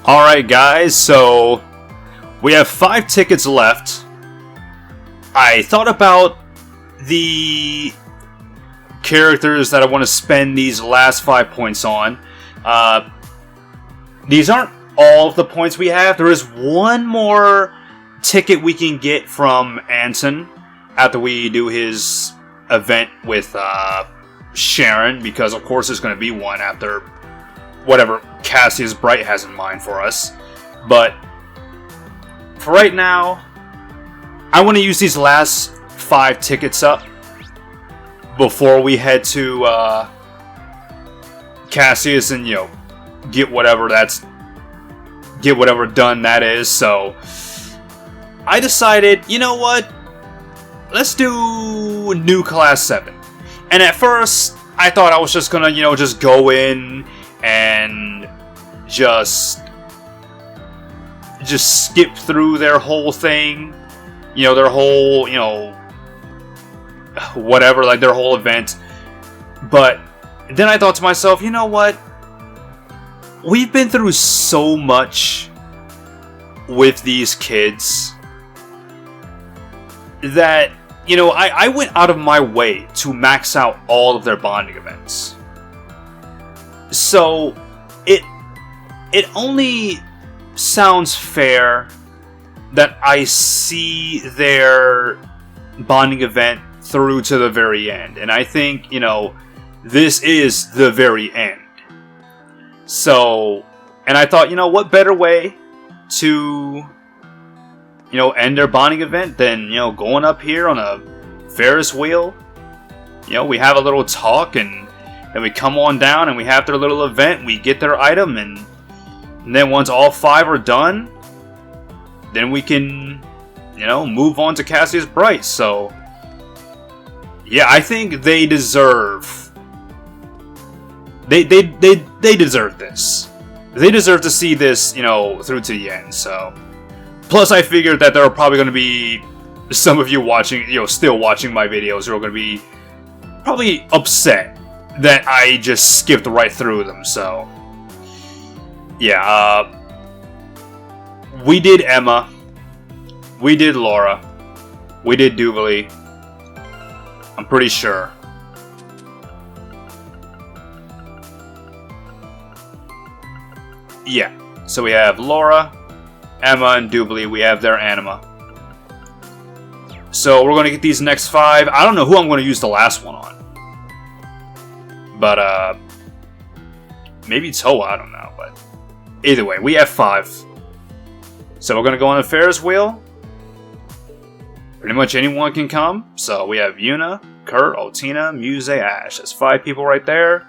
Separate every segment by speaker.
Speaker 1: Alright guys, so we have 5 tickets left. I thought about the characters that I want to spend these last 5 points on. These aren't all of the points we have. There is one more ticket we can get from Anton after we do his event with Sharon, because of course there's going to be one after whatever Cassius Bright has in mind for us. But for right now, I want to use these last 5 tickets up before we head to Cassius and, get whatever done that is. So I decided, you know what? Let's do new class 7. And at first, I thought I was just gonna, just go in and just skip through their whole thing. Their whole, whatever, like their whole event. But then I thought to myself, you know what? We've been through so much with these kids that, I went out of my way to max out all of their bonding events. So, it only sounds fair that I see their bonding event through to the very end. And I think, this is the very end. So, and I thought, what better way to, end their bonding event than, going up here on a Ferris wheel. We have a little talk, and then we come on down and we have their little event, we get their item, and then once all 5 are done, then we can, move on to Cassius Bright. So, yeah, I think they deserve... They deserve this. They deserve to see this, through to the end, so... Plus, I figured that there are probably going to be some of you watching, still watching my videos who are going to be probably upset that I just skipped right through them, so... Yeah, we did Emma. We did Laura. We did Duvalie. I'm pretty sure. Yeah, so we have Laura, Emma, and Duvalie. We have their anima. So we're going to get these next 5. I don't know who I'm going to use the last one on. But, maybe Toa, I don't know. But either way, we have 5. So we're going to go on a Ferris wheel. Pretty much anyone can come. So we have Yuna, Kurt, Altina, Muse, Ash. That's 5 people right there.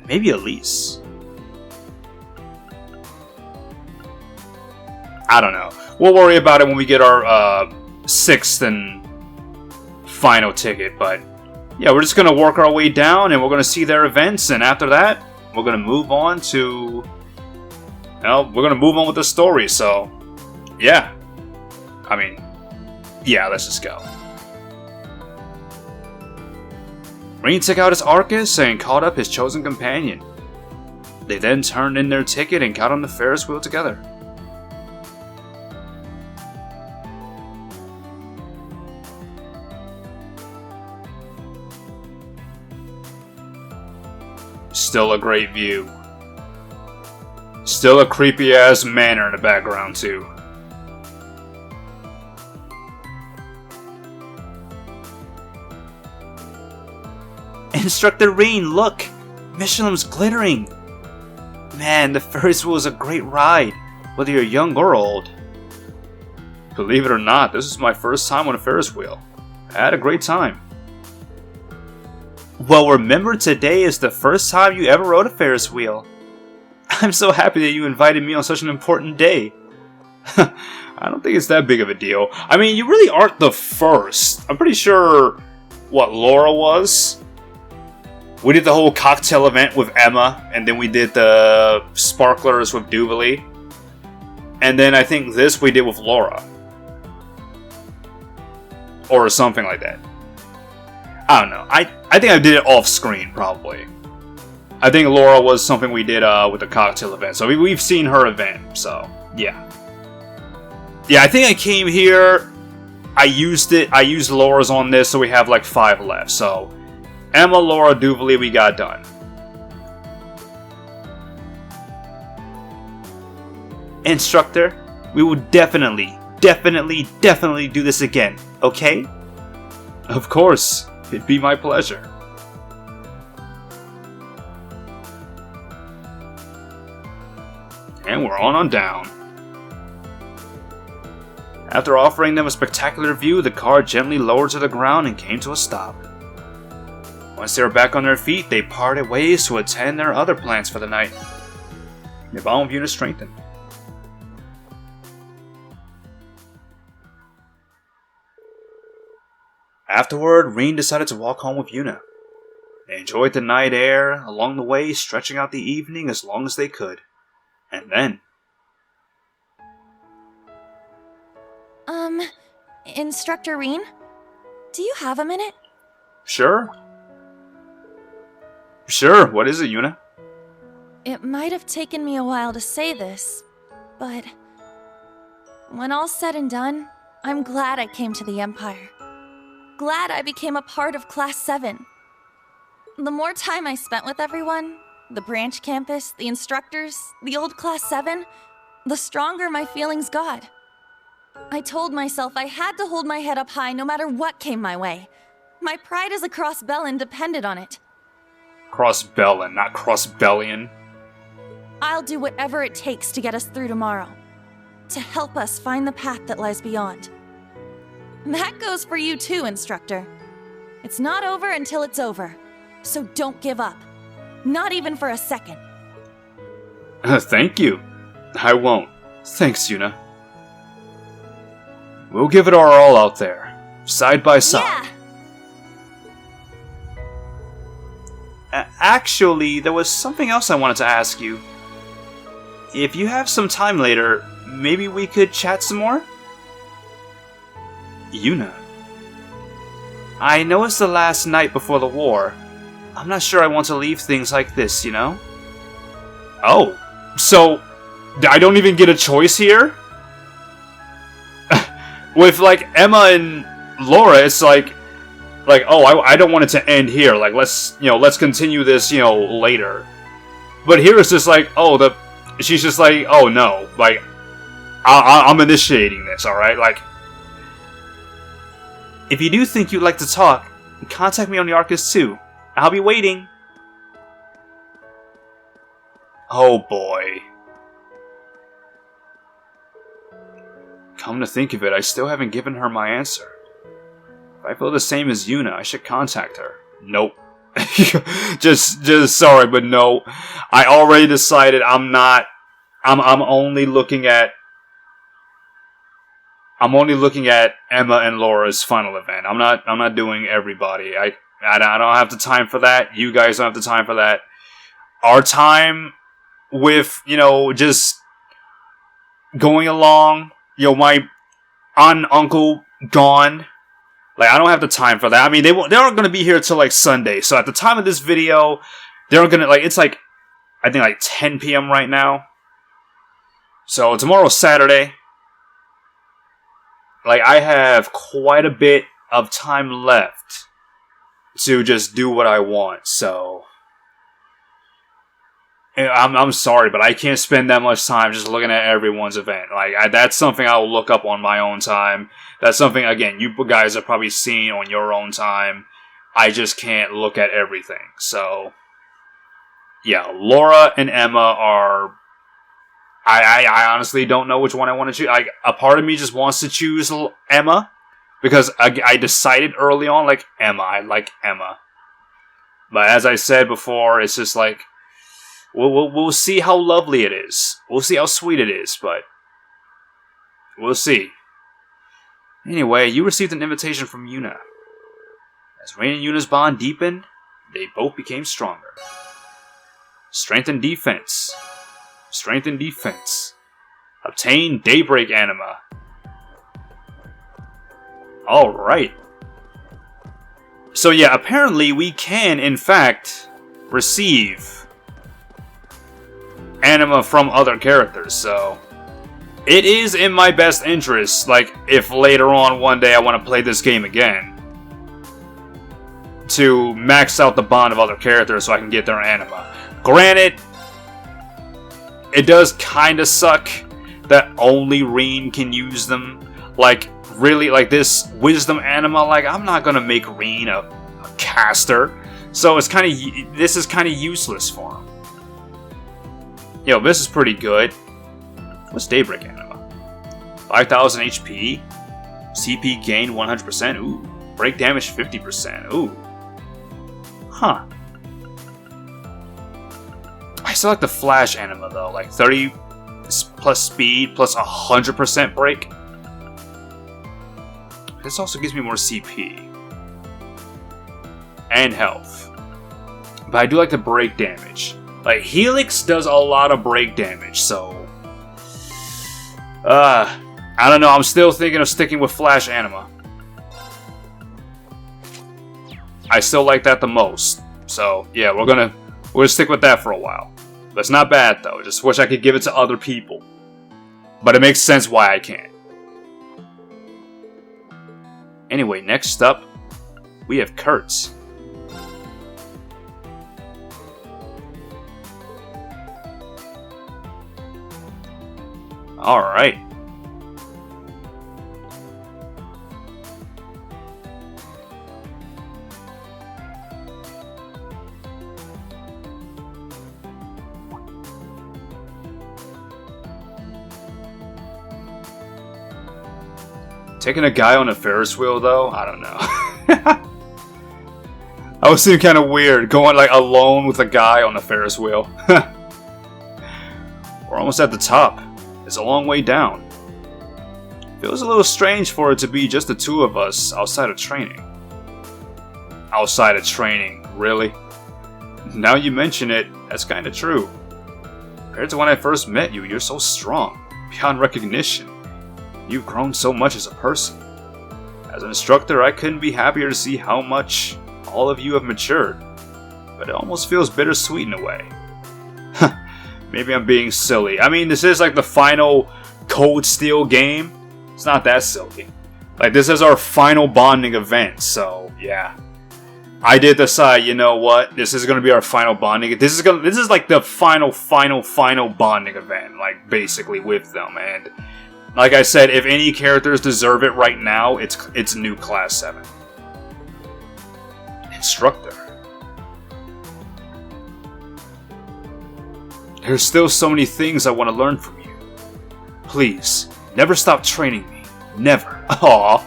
Speaker 1: Maybe Elise. I don't know. We'll worry about it when we get our 6th and final ticket. But yeah, we're just going to work our way down and we're going to see their events. And after that, we're going to move on to... we're going to move on with the story. So, yeah. Yeah, let's just go. Ring took out his Arcus and called up his chosen companion. They then turned in their ticket and got on the Ferris wheel together. Still a great view. Still a creepy ass manor in the background too. Instructor Reen, look! Michelin's glittering! Man, the Ferris wheel is a great ride, whether you're young or old. Believe it or not, this is my first time on a Ferris wheel. I had a great time. Well, remember, today is the first time you ever rode a Ferris wheel. I'm so happy that you invited me on such an important day. I don't think it's that big of a deal. You really aren't the first. I'm pretty sure what Laura was. We did the whole cocktail event with Emma, and then we did the sparklers with Duvalie. And then I think this we did with Laura. Or something like that. I don't know. I think I did it off screen, probably. I think Laura was something we did with the cocktail event. So we've seen her event. So, yeah. Yeah, I think I came here. I used Laura's on this, so we have like 5 left. So, Emma, Laura, Duvalie, we got done. Instructor, we will definitely do this again, okay? Of course, it'd be my pleasure. And we're on down. After offering them a spectacular view, the car gently lowered to the ground and came to a stop. Once they were back on their feet, they parted ways to attend their other plans for the night. The bond with Yuna strengthened. Afterward, Reen decided to walk home with Yuna. They enjoyed the night air along the way, stretching out the evening as long as they could. And then...
Speaker 2: Instructor Reen? Do you have a minute?
Speaker 1: Sure. Sure, what is it, Yuna?
Speaker 2: It might have taken me a while to say this, but... when all's said and done, I'm glad I came to the Empire. Glad I became a part of Class 7. The more time I spent with everyone, the branch campus, the instructors, the old Class 7, the stronger my feelings got. I told myself I had to hold my head up high no matter what came my way. My pride as a Crossbellion depended on it.
Speaker 1: Crossbellion, not Crossbellion.
Speaker 2: I'll do whatever it takes to get us through tomorrow. To help us find the path that lies beyond. That goes for you too, Instructor. It's not over until it's over. So don't give up. Not even for a second.
Speaker 1: Thank you. I won't. Thanks, Yuna. We'll give it our all out there. Side by side.
Speaker 2: Yeah.
Speaker 1: Actually, there was something else I wanted to ask you. If you have some time later, maybe we could chat some more? Yuna. I know it's the last night before the war. I'm not sure I want to leave things like this, you know? Oh, so I don't even get a choice here? With, like, Emma and Laura, it's like, oh, I don't want it to end here. Like, let's continue this, later. But here it's just like, oh, she's just like, oh, no. Like, I'm initiating this, alright? Like, if you do think you'd like to talk, contact me on the Arcus too. I'll be waiting. Oh, boy. Come to think of it, I still haven't given her my answer. If I feel the same as Yuna, I should contact her. Nope. just sorry, but no. I already decided I'm only looking at Emma and Laura's final event. I'm not doing everybody. I don't have the time for that. You guys don't have the time for that. Our time with, just going along, my aunt and uncle gone. Like, I don't have the time for that. I mean, they aren't going to be here till, like, Sunday. So at the time of this video, they're going to, like, it's, like, I think, like, 10 p.m. right now. So tomorrow's Saturday. Like, I have quite a bit of time left to just do what I want, so... I'm sorry, but I can't spend that much time just looking at everyone's event. Like, that's something I'll look up on my own time. That's something, again, you guys have probably seen on your own time. I just can't look at everything. So, yeah, Laura and Emma are... I honestly don't know which one I want to choose. A part of me just wants to choose Emma. Because I decided early on, like, Emma. I like Emma. But as I said before, it's just like... We'll see how lovely it is. We'll see how sweet it is, but... we'll see. Anyway, you received an invitation from Yuna. As Rain and Yuna's bond deepened, they both became stronger. Strength and defense. Strength and defense. Obtain Daybreak Anima. Alright. So yeah, apparently we can, in fact, receive anima from other characters, so it is in my best interest, like, if later on one day I want to play this game again, to max out the bond of other characters so I can get their anima. Granted, it does kind of suck that only Reen can use them. Like, really, like this wisdom anima, like, I'm not gonna make Reen a caster, so it's kind of, this is kind of useless for him. Yo, this is pretty good. What's Daybreak anima? 5,000 HP, CP gain 100%, ooh. Break damage 50%, ooh. Huh. I still like the Flash anima though, like 30 plus speed plus 100% break. This also gives me more CP. And health. But I do like the break damage. Like, Helix does a lot of break damage, so... I don't know, I'm still thinking of sticking with Flash anima. I still like that the most. So, yeah, we're gonna stick with that for a while. That's not bad, though. Just wish I could give it to other people. But it makes sense why I can't. Anyway, next up, we have Kurtz. Alright. Taking a guy on a Ferris wheel, though? I don't know. I was thinking kind of weird, going like alone with a guy on a Ferris wheel. We're almost at the top. It's a long way down. Feels a little strange for it to be just the two of us outside of training. Outside of training, really? Now you mention it, that's kind of true. Compared to when I first met you, you're so strong, beyond recognition. You've grown so much as a person. As an instructor, I couldn't be happier to see how much all of you have matured. But it almost feels bittersweet in a way. Maybe I'm being silly. I mean, this is like the final Cold Steel game. It's not that silly. Like, this is our final bonding event, so yeah. I did decide, you know what? This is gonna be our final bonding. This is like the final bonding event, like, basically with them. And like I said, if any characters deserve it right now, it's new Class 7. Instructor. There's still so many things I want to learn from you. Please, never stop training me. Never. Aww.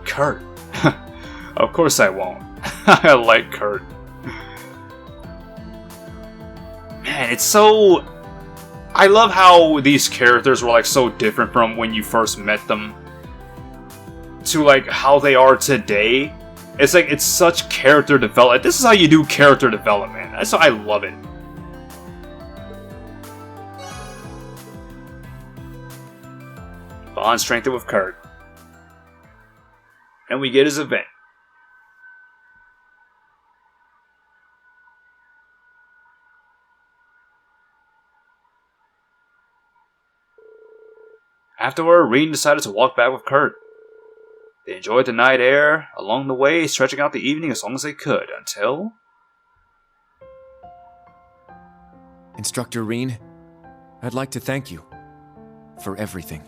Speaker 1: Kurt. Of course I won't. I like Kurt. Man, it's so... I love how these characters were like so different from when you first met them to like how they are today. It's like, it's such character development. This is how you do character development. That's why I love it. Bond strengthened with Kurt. And we get his event. Afterward, Reen decided to walk back with Kurt. They enjoyed the night air along the way, stretching out the evening as long as they could, until...
Speaker 3: Instructor Reen, I'd like to thank you for everything.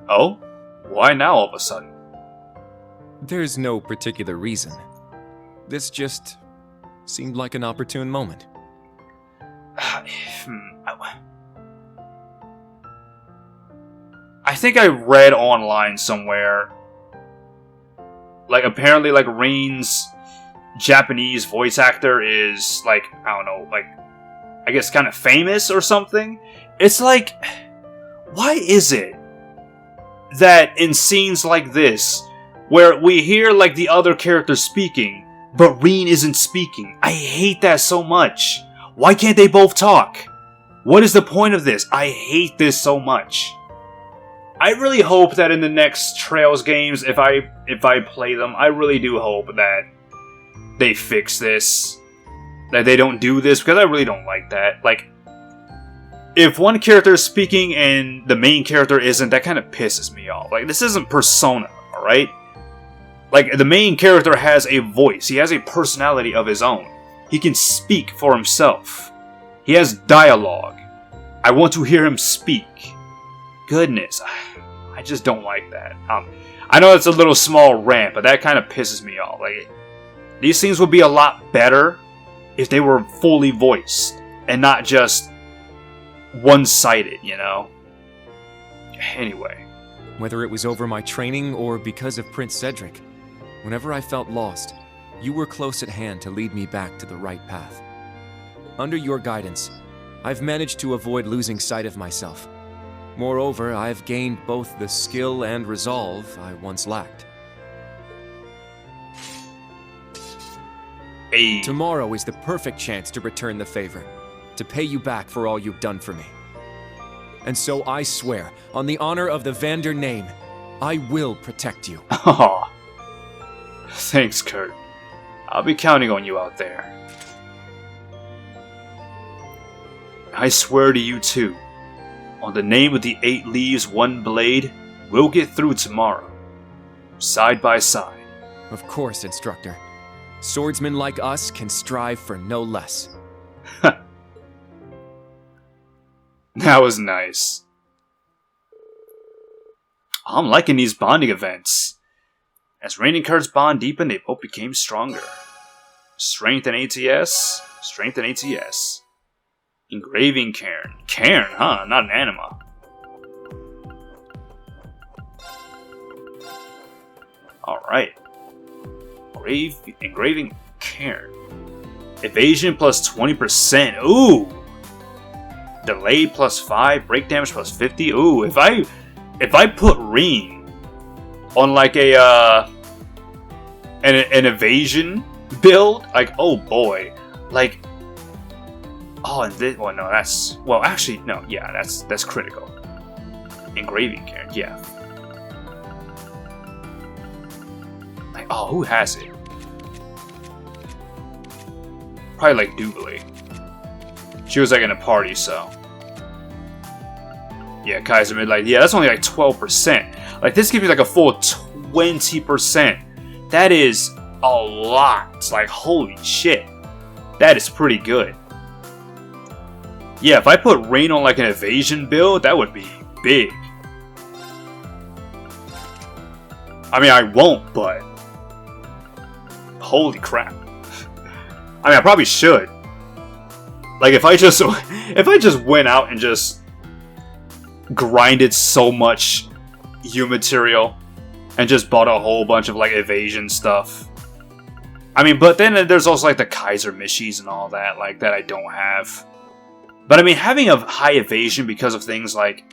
Speaker 1: Oh? Why now all of a sudden?
Speaker 3: There's no particular reason. This just seemed like an opportune moment.
Speaker 1: I think I read online somewhere, like, apparently, like, Reen's Japanese voice actor is, like, I don't know, like, I guess kind of famous or something. It's like, why is it that in scenes like this, where we hear, like, the other character speaking, but Reen isn't speaking? I hate that so much. Why can't they both talk? What is the point of this? I hate this so much. I really hope that in the next Trails games, if I play them, I really do hope that they fix this. that they don't do this, because I really don't like that. Like, if one character is speaking and the main character isn't, that kind of pisses me off. Like, this isn't Persona, alright? Like, the main character has a voice. He has a personality of his own. He can speak for himself. He has dialogue. I want to hear him speak. Goodness, I just don't like that. I know it's a little small rant, but that kind of pisses me off. Like, these things would be a lot better if they were fully voiced and not just one-sided, you know? Anyway.
Speaker 3: Whether it was over my training or because of Prince Cedric, whenever I felt lost, you were close at hand to lead me back to the right path. Under your guidance, I've managed to avoid losing sight of myself. Moreover, I've gained both the skill and resolve I once lacked.
Speaker 1: Hey.
Speaker 3: Tomorrow is the perfect chance to return the favor, to pay you back for all you've done for me. And so I swear, on the honor of the Vander name, I will protect you.
Speaker 1: Aw. Thanks, Kurt. I'll be counting on you out there. I swear to you too, on the name of the 8 leaves, 1 blade, we'll get through tomorrow. Side by side.
Speaker 3: Of course, instructor. Swordsmen like us can strive for no less.
Speaker 1: That was nice. I'm liking these bonding events. As Rain and Kurt's bond deepened, they both became stronger. Strength and ATS. Strength and ATS. Engraving cairn. Cairn, huh? Not an anima. Alright. Engraving cairn. Evasion plus 20%. Ooh! Delay plus 5. Break damage plus 50. Ooh, if I put Reen on like an evasion build, like, oh boy. Like, oh, and this, well, no, that's, well, actually, no, yeah, that's critical. Engraving cairn, yeah. Like, oh, who has it? Probably like Dubley. She was like in a party, so. Yeah, Kaiser Mid, like, yeah, that's only like 12%. Like, this gives me like a full 20%. That is a lot. Like, holy shit. That is pretty good. Yeah, if I put Rain on like an evasion build, that would be big. I mean, I won't, but holy crap. I mean, I probably should. Like, if I just went out and just grinded so much U material and just bought a whole bunch of like evasion stuff. I mean, but then there's also like the Kaiser Mishis and all that, like, that I don't have. But I mean, having a high evasion because of things like,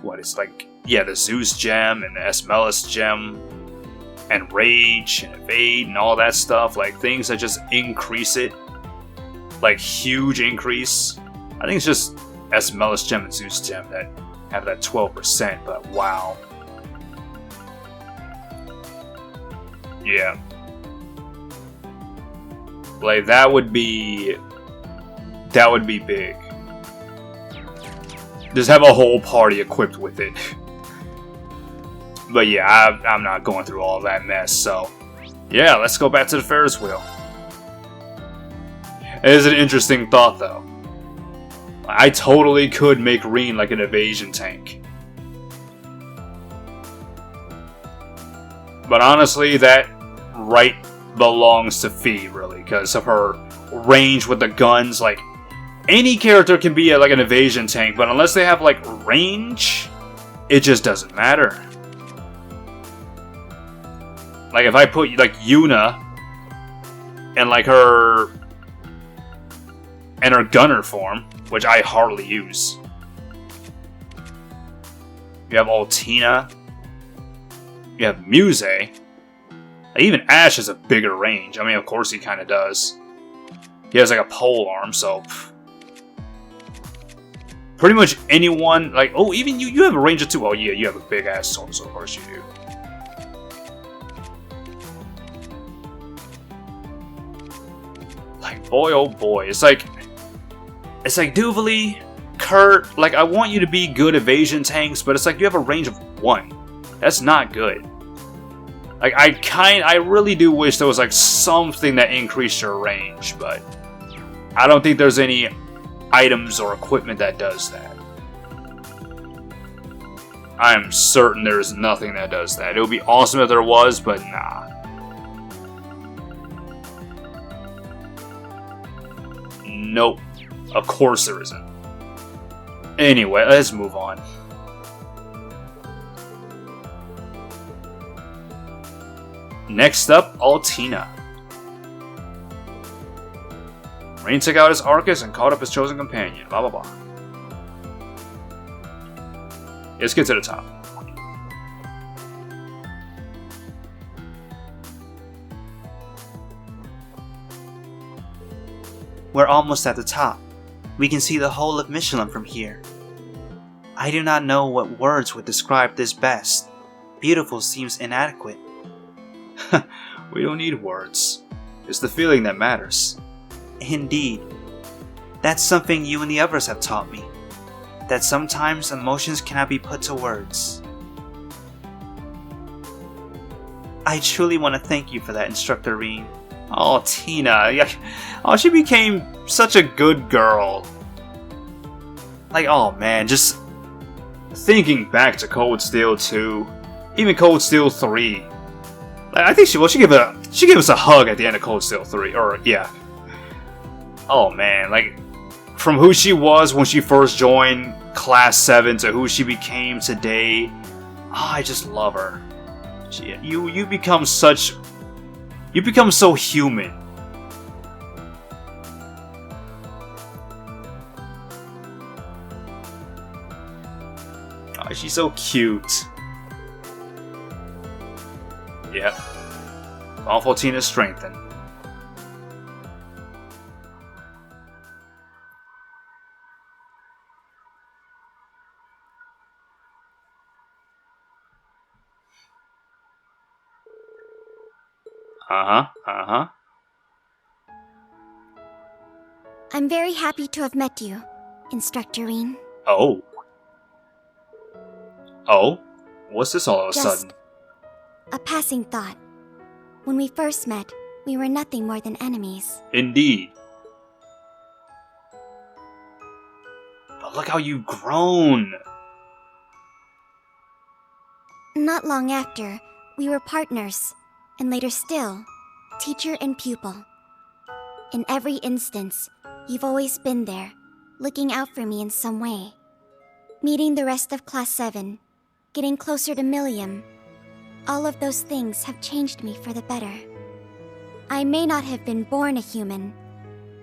Speaker 1: what is like, yeah, the Zeus gem and the Esmelis gem and Rage and Evade and all that stuff, like things that just increase it, like huge increase. I think it's just Esmelis gem and Zeus gem that have that 12%, but wow. Yeah. Like, that would be big. Just have a whole party equipped with it. But yeah, I'm not going through all that mess, so yeah, let's go back to the Ferris wheel. It is an interesting thought, though. I totally could make Reen like an evasion tank. But honestly, that right belongs to Fee, really, because of her range with the guns. Like, any character can be like an evasion tank, but unless they have like range, it just doesn't matter. Like, if I put like Yuna and like her gunner form, which I hardly use. You have Altina. You have Muse. Even Ash has a bigger range. I mean, of course he kind of does. He has like a pole arm, so pretty much anyone, like, oh, even you have a range of 2. Oh yeah, you have a big ass sword, so of course you do. Like, boy, oh boy. It's like Duvally, Kurt, like, I want you to be good evasion tanks, but it's like you have a range of 1. That's not good. Like, I really do wish there was, like, something that increased your range, but I don't think there's any items or equipment that does that. I am certain there's nothing that does that. It would be awesome if there was, but nah. Nope. Of course there isn't. Anyway, let's move on. Next up, Altina. Rain took out his Arcus and caught up his chosen companion. Blah, blah, blah. Let's get to the top.
Speaker 4: We're almost at the top. We can see the whole of Michelin from here. I do not know what words would describe this best. Beautiful seems inadequate.
Speaker 1: We don't need words. It's the feeling that matters.
Speaker 4: Indeed. That's something you and the others have taught me. That sometimes emotions cannot be put to words. I truly want to thank you for that, Instructor Reen.
Speaker 1: Oh, Tina. Yeah. Oh, she became such a good girl. Like, oh man, just thinking back to Cold Steel 2, even Cold Steel 3. Like, I think she gave us a hug at the end of Cold Steel 3, or yeah. Oh man, like, from who she was when she first joined Class 7 to who she became today, oh, I just love her. You become so human. Oh, she's so cute. Yep. Awful Tina's strengthened.
Speaker 5: I'm very happy to have met you, Instructor Reen.
Speaker 1: Oh. Oh? What's this all of a sudden?
Speaker 5: A passing thought. When we first met, we were nothing more than enemies.
Speaker 1: Indeed. But look how you've grown.
Speaker 5: Not long after, we were partners, and later still, teacher and pupil. In every instance, you've always been there, looking out for me in some way. Meeting the rest of Class 7, getting closer to Millium, all of those things have changed me for the better. I may not have been born a human,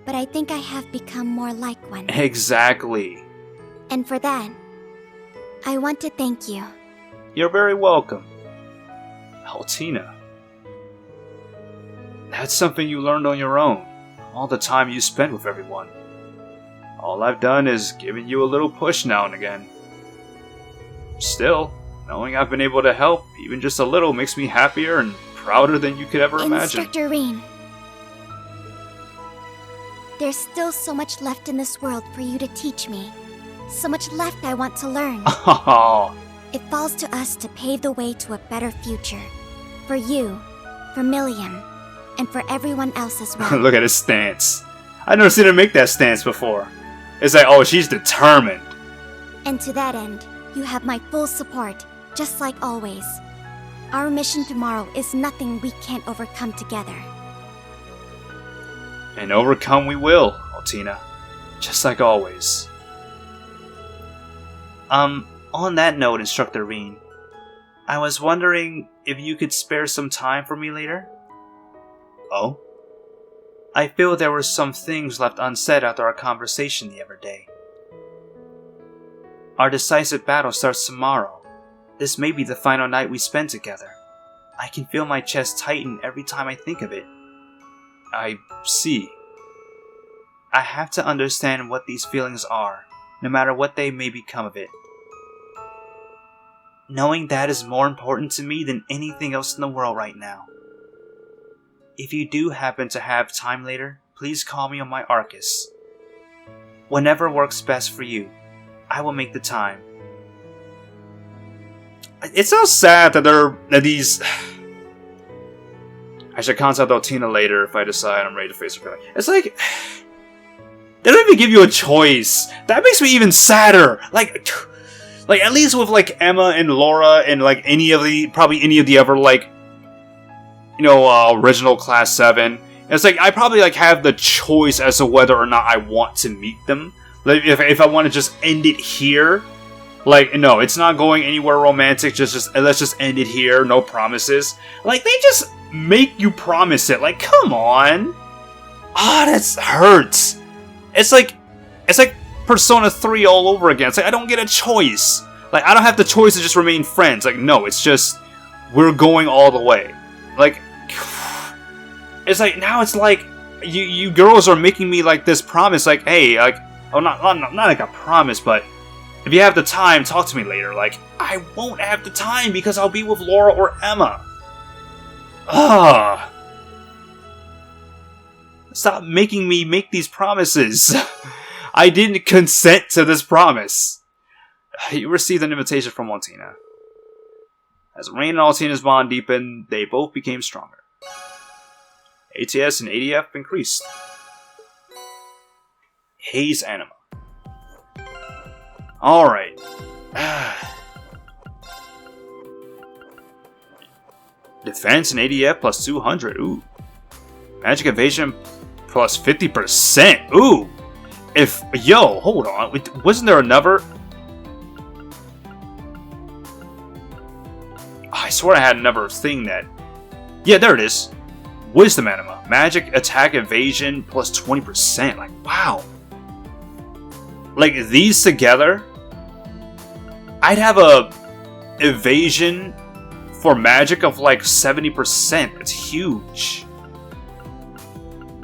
Speaker 5: but I think I have become more like one.
Speaker 1: Exactly.
Speaker 5: And for that, I want to thank you.
Speaker 1: You're very welcome. Altina. That's something you learned on your own. All the time you spent with everyone. All I've done is given you a little push now and again. Still, knowing I've been able to help, even just a little, makes me happier and prouder than you could ever imagine.
Speaker 5: Instructor Reen, there's still so much left in this world for you to teach me. So much left I want to learn.
Speaker 1: Oh.
Speaker 5: It falls to us to pave the way to a better future. For you, for Millium, and for everyone else as well.
Speaker 1: Look at his stance. I've never seen her make that stance before. It's like, oh, she's determined.
Speaker 5: And to that end, you have my full support, just like always. Our mission tomorrow is nothing we can't overcome together.
Speaker 1: And overcome we will, Altina. Just like always.
Speaker 4: On that note, Instructor Reen, I was wondering if you could spare some time for me later?
Speaker 1: Oh?
Speaker 4: I feel there were some things left unsaid after our conversation the other day. Our decisive battle starts tomorrow. This may be the final night we spend together. I can feel my chest tighten every time I think of it.
Speaker 1: I see.
Speaker 4: I have to understand what these feelings are, no matter what they may become of it. Knowing that is more important to me than anything else in the world right now. If you do happen to have time later, please call me on my Arcus. Whenever works best for you, I will make the time.
Speaker 1: It's so sad that these... I should contact Altina later if I decide I'm ready to face her. It's like... They don't even give you a choice. That makes me even sadder. Like at least with like Emma and Laura and like probably any of the other like, original Class 7. It's like I probably like have the choice as to whether or not I want to meet them. Like if I want to just end it here. Like, no, it's not going anywhere romantic. Let's just end it here. No promises. Like, they just make you promise it. Like, come on. That hurts. It's like Persona 3 all over again. It's like I don't get a choice. Like, I don't have the choice to just remain friends. Like, no, it's just we're going all the way. Like, it's like now it's like you girls are making me like this promise. Like, hey, like, not like a promise, but. If you have the time, talk to me later. Like, I won't have the time because I'll be with Laura or Emma. Stop making me make these promises. I didn't consent to this promise. You received an invitation from Altina. As Rain and Altina's bond deepened, they both became stronger. ATS and ADF increased. Haze Anima. Alright. Defense and ADF plus 200. Ooh. Magic evasion plus 50%. Ooh. Hold on. Wasn't there another? I swear I had another thing that... Yeah, there it is. Wisdom Anima. Magic attack evasion plus 20%. Like, wow. Like, these together... I'd have a evasion for magic of like 70%. That's huge.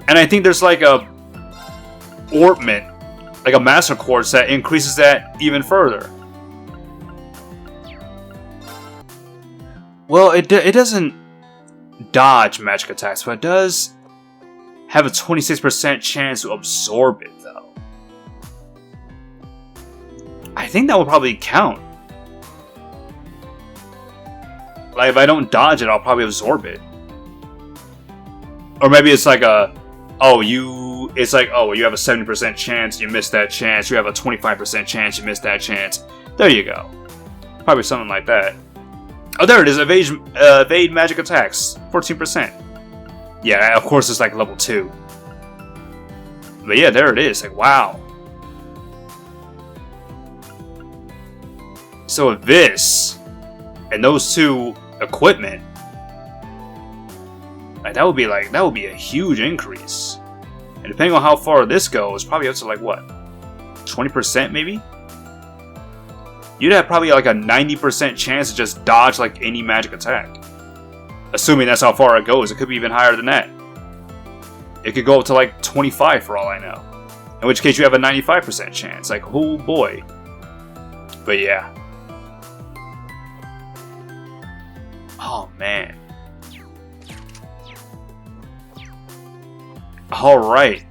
Speaker 1: And I think there's like a ornament, like a master quartz that increases that even further. Well, it doesn't dodge magic attacks, but it does have a 26% chance to absorb it, though. I think that would probably count. Like, if I don't dodge it, I'll probably absorb it. Or maybe it's like you have a 70% chance, you missed that chance. You have a 25% chance, you missed that chance. There you go. Probably something like that. Oh, there it is. Evade magic attacks. 14%. Yeah, of course it's like level 2. But yeah, there it is. Like, wow. So this and those two equipment, like that would be a huge increase. And depending on how far this goes, probably up to like what, 20% maybe. You'd have probably like a 90% chance to just dodge like any magic attack. Assuming that's how far it goes. It could be even higher than that. It could go up to like 25 for all I know. In which case you have a 95% chance. Like, oh boy. But yeah. Oh man. Alright.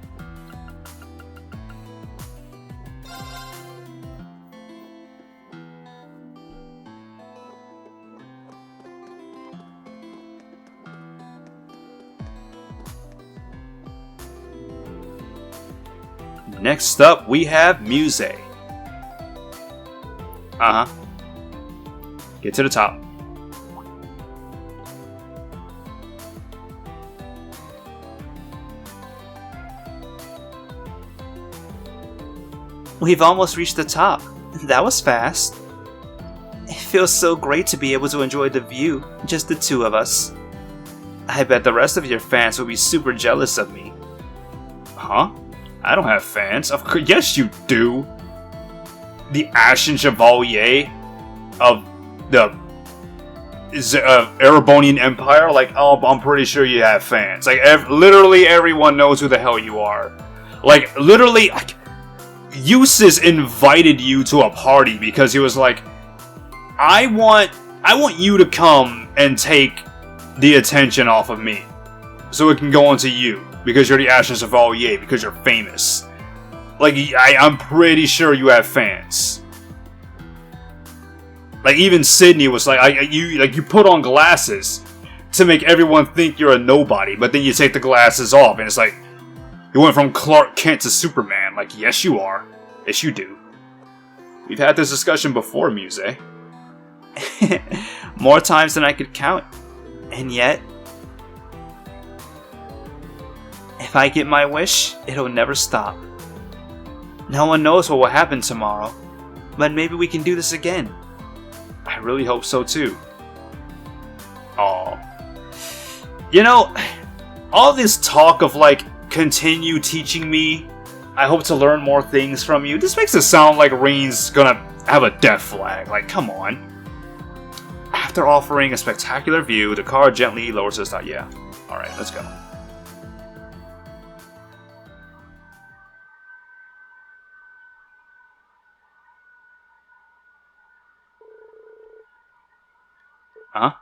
Speaker 1: Next up, we have Muse. Get to the top.
Speaker 4: We've almost reached the top. That was fast. It feels so great to be able to enjoy the view, just the two of us. I bet the rest of your fans will be super jealous of me.
Speaker 1: Huh? I don't have fans. Of course, yes you do. The Ashen Chevalier of the Erebonian Empire. Like, oh, I'm pretty sure you have fans. Like, literally everyone knows who the hell you are. Like, literally, like, Eustace invited you to a party because he was like, I want you to come and take the attention off of me, so it can go on to you. because you're the Ashton Chevalier, because you're famous. Like, I'm pretty sure you have fans. Like, even Sydney was like, you put on glasses to make everyone think you're a nobody, but then you take the glasses off, and it's like, you went from Clark Kent to Superman. Like, yes you are. Yes you do. We've had this discussion before, Muse.
Speaker 4: More times than I could count. And yet, if I get my wish, it'll never stop. No one knows what will happen tomorrow, but maybe we can do this again.
Speaker 1: I really hope so too. Aw. You know, all this talk of like, continue teaching me, I hope to learn more things from you, this makes it sound like Rain's gonna have a death flag. Like, come on. After offering a spectacular view, the car gently lowers his tire. Yeah. Alright, let's go. Huh?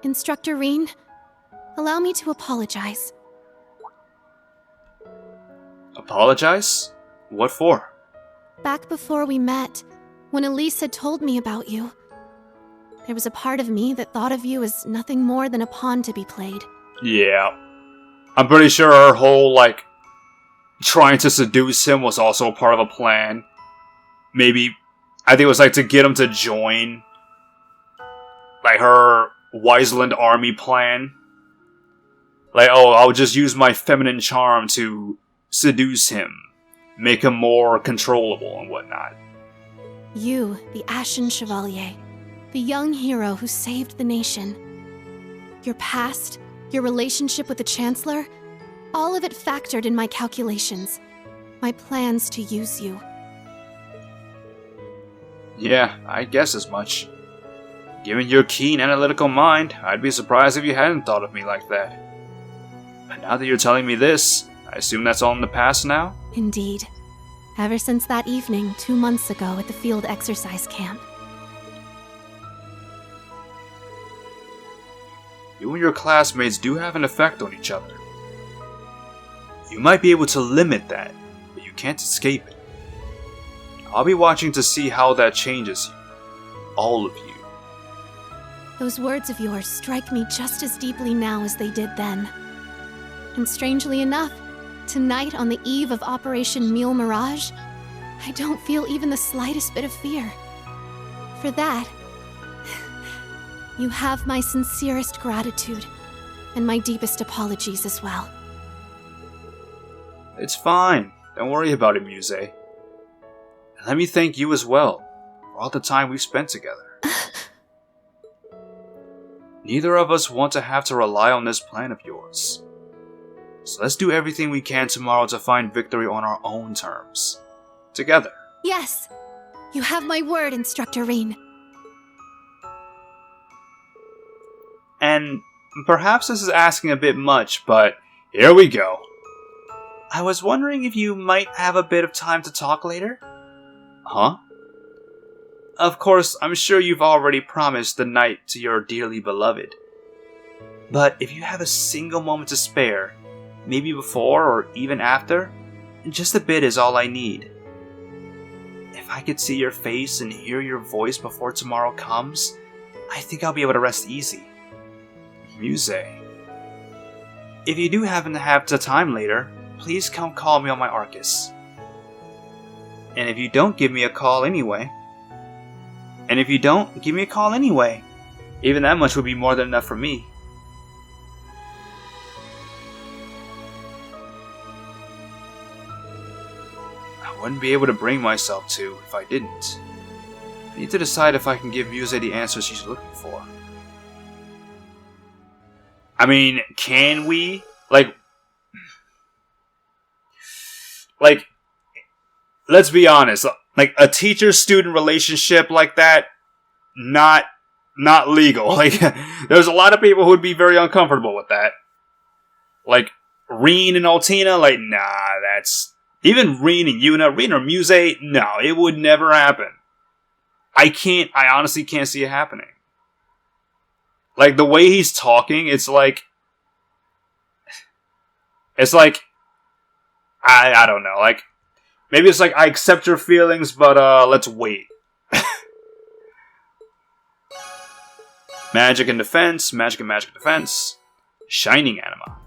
Speaker 5: Instructor Reen, allow me to apologize.
Speaker 1: Apologize? What for?
Speaker 5: Back before we met, when Elise had told me about you, there was a part of me that thought of you as nothing more than a pawn to be played.
Speaker 1: Yeah. I'm pretty sure her whole, like, trying to seduce him was also part of a plan. Maybe, I think it was like to get him to join, like, her Wiseland army plan. Like, oh, I'll just use my feminine charm to seduce him, make him more controllable and whatnot.
Speaker 5: You, the Ashen Chevalier, the young hero who saved the nation. Your past, your relationship with the Chancellor, all of it factored in my calculations, my plans to use you.
Speaker 1: Yeah, I guess as much. Given your keen analytical mind, I'd be surprised if you hadn't thought of me like that. But now that you're telling me this, I assume that's all in the past now?
Speaker 5: Indeed. Ever since that evening 2 months ago at the field exercise camp.
Speaker 1: You and your classmates do have an effect on each other. You might be able to limit that, but you can't escape it. I'll be watching to see how that changes you. All of you.
Speaker 5: Those words of yours strike me just as deeply now as they did then. And strangely enough, tonight on the eve of Operation Mule Mirage, I don't feel even the slightest bit of fear. For that, you have my sincerest gratitude, and my deepest apologies as well.
Speaker 1: It's fine. Don't worry about it, Muse. And let me thank you as well, for all the time we've spent together. Neither of us want to have to rely on this plan of yours. So let's do everything we can tomorrow to find victory on our own terms. Together.
Speaker 5: Yes! You have my word, Instructor Reen.
Speaker 1: And perhaps this is asking a bit much, but here we go. I was wondering if you might have a bit of time to talk later? Huh? Of course, I'm sure you've already promised the night to your dearly beloved. But if you have a single moment to spare, maybe before or even after, just a bit is all I need. If I could see your face and hear your voice before tomorrow comes, I think I'll be able to rest easy. Muse. If you do happen to have the time later, please come call me on my Arcus. And if you don't give me a call anyway, even that much would be more than enough for me. I wouldn't be able to bring myself to if I didn't. I need to decide if I can give Muse the answer she's looking for. I mean, can we? Like, let's be honest. Like, a teacher-student relationship like that, not legal. Like, there's a lot of people who would be very uncomfortable with that. Like, Reen and Altina, like, nah, that's... Even Reen and Yuna, Reen or Muse, no, it would never happen. I honestly can't see it happening. Like, the way he's talking, it's like... It's like, I don't know. Like, maybe it's like, I accept your feelings, but let's wait. Magic and defense, magic and magic and defense. Shining anima.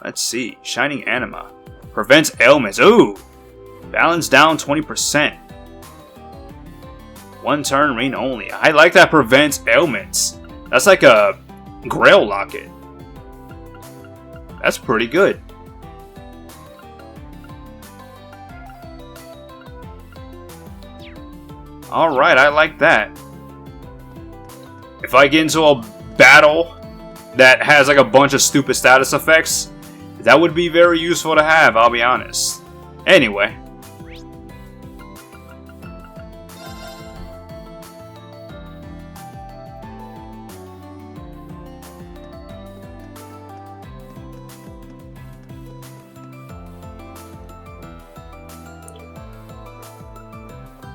Speaker 1: Let's see. Shining anima. Prevents ailments. Ooh! Balance down 20%. One turn rain only. I like that prevents ailments. That's like a Grail locket. That's pretty good. Alright, I like that. If I get into a battle that has like a bunch of stupid status effects, that would be very useful to have, I'll be honest. Anyway.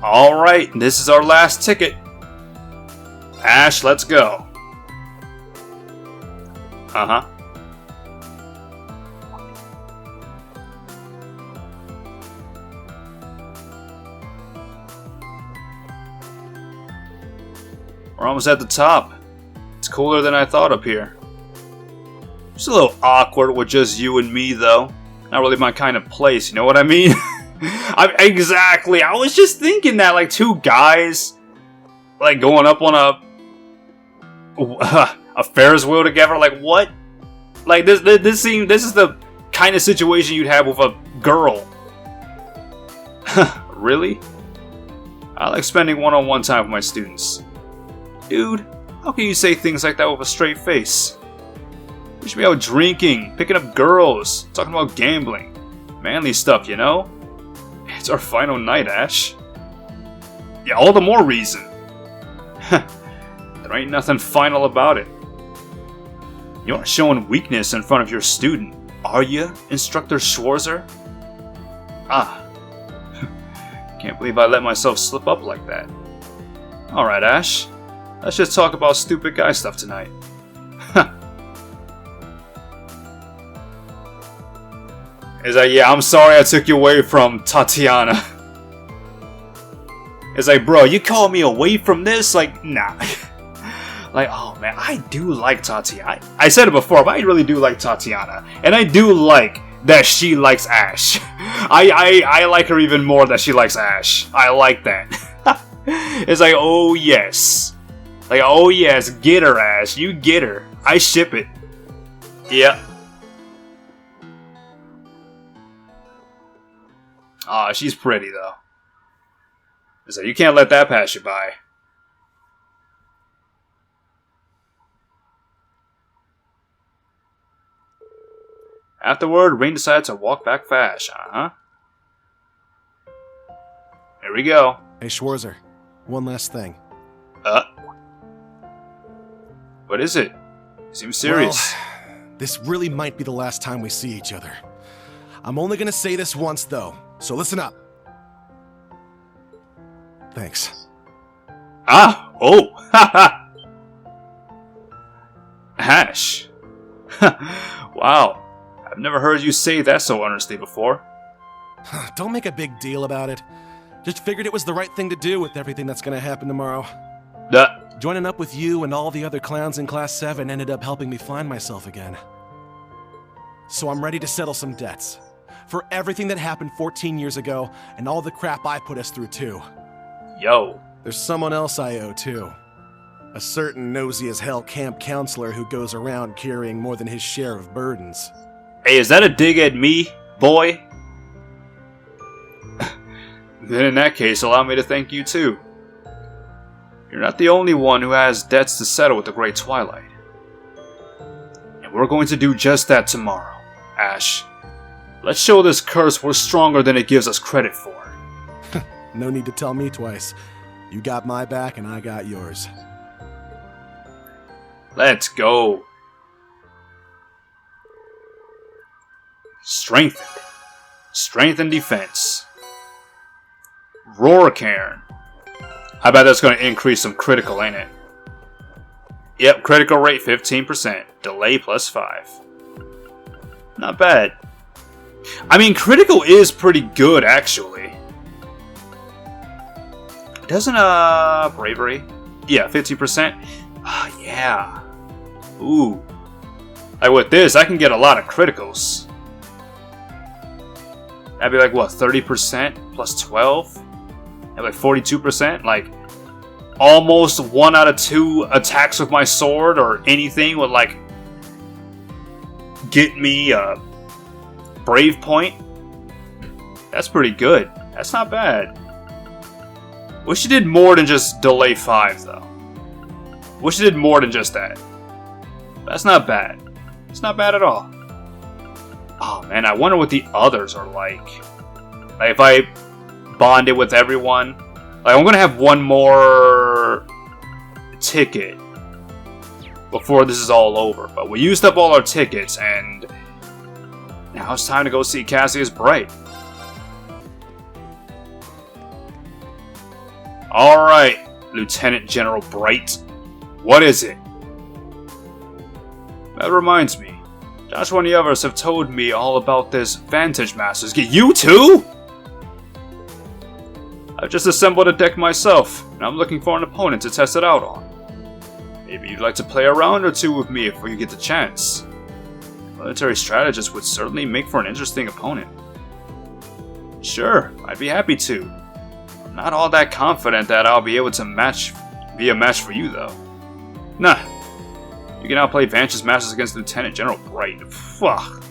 Speaker 1: Alright, this is our last ticket. Ash, let's go. Uh-huh. We're almost at the top. It's cooler than I thought up here. It's a little awkward with just you and me, though. Not really my kind of place, you know what I mean? Exactly. I was just thinking that, like, two guys, like, going up on a Ferris wheel together. Like, what? Like, this is the kind of situation you'd have with a girl. Really? I like spending one-on-one time with my students. Dude, how can you say things like that with a straight face? We should be out drinking, picking up girls, talking about gambling. Manly stuff, you know? It's our final night, Ash. Yeah, all the more reason. There ain't nothing final about it. You aren't showing weakness in front of your student, are you, Instructor Schwarzer? Ah. Can't believe I let myself slip up like that. Alright, Ash. Let's just talk about stupid guy stuff tonight. It's like, yeah, I'm sorry I took you away from Tatiana. It's like, bro, you call me away from this? Like, nah. Like, oh man, I do like Tatiana. I said it before, but I really do like Tatiana. And I do like that she likes Ash. I like her even more that she likes Ash. I like that. It's like, oh yes. Like, oh yes, get her, Ash. You get her. I ship it. Yep. Aw, she's pretty, though. So you can't let that pass you by. Afterward, Rain decided to walk back fast. Uh-huh. Here we go.
Speaker 6: Hey, Schwarzer. One last thing.
Speaker 1: What is it? You seem serious.
Speaker 6: Well, this really might be the last time we see each other. I'm only gonna say this once, though. So listen up. Thanks.
Speaker 1: Ah! Oh! Haha! Ash. Wow. I've never heard you say that so earnestly before.
Speaker 6: Don't make a big deal about it. Just figured it was the right thing to do with everything that's gonna happen tomorrow. Joining up with you and all the other clowns in Class 7 ended up helping me find myself again. So I'm ready to settle some debts. For everything that happened 14 years ago, and all the crap I put us through, too.
Speaker 1: Yo.
Speaker 6: There's someone else I owe, too. A certain nosy-as-hell camp counselor who goes around carrying more than his share of burdens.
Speaker 1: Hey, is that a dig at me, boy? Then in that case, allow me to thank you, too. You're not the only one who has debts to settle with the Great Twilight. And we're going to do just that tomorrow, Ash. Let's show this curse we're stronger than it gives us credit for.
Speaker 6: No need to tell me twice. You got my back and I got yours.
Speaker 1: Let's go. Strengthened. Strengthened defense. Roar Cairn. I bet that's going to increase some critical, ain't it? Yep, critical rate 15%. Delay plus 5. Not bad. I mean, critical is pretty good, actually. Doesn't, bravery? Yeah, 50%. Ah, yeah. Ooh. Like, with this, I can get a lot of criticals. That'd be like, what, 30% plus 12? That'd be like 42%? Like, almost 1 out of 2 attacks with my sword or anything would, like, get me a brave point. That's pretty good. That's not bad. Wish you did more than just delay 5, though. Wish you did more than just that. That's not bad. It's not bad at all. Oh man, I wonder what the others are like. Like, if I bond it with everyone. Like, I'm gonna have one more ticket before this is all over. But we used up all our tickets, and now it's time to go see Cassius Bright. Alright, Lieutenant General Bright. What is it? That reminds me. Joshua and the others have told me all about this Vantage Masters. You too? I've just assembled a deck myself, and I'm looking for an opponent to test it out on. Maybe you'd like to play a round or two with me if you get the chance. Military strategist would certainly make for an interesting opponent. Sure, I'd be happy to. I'm not all that confident that I'll be able to be a match for you though. Nah. You can now play Vantage Masters against Lieutenant General Bright. Fuck.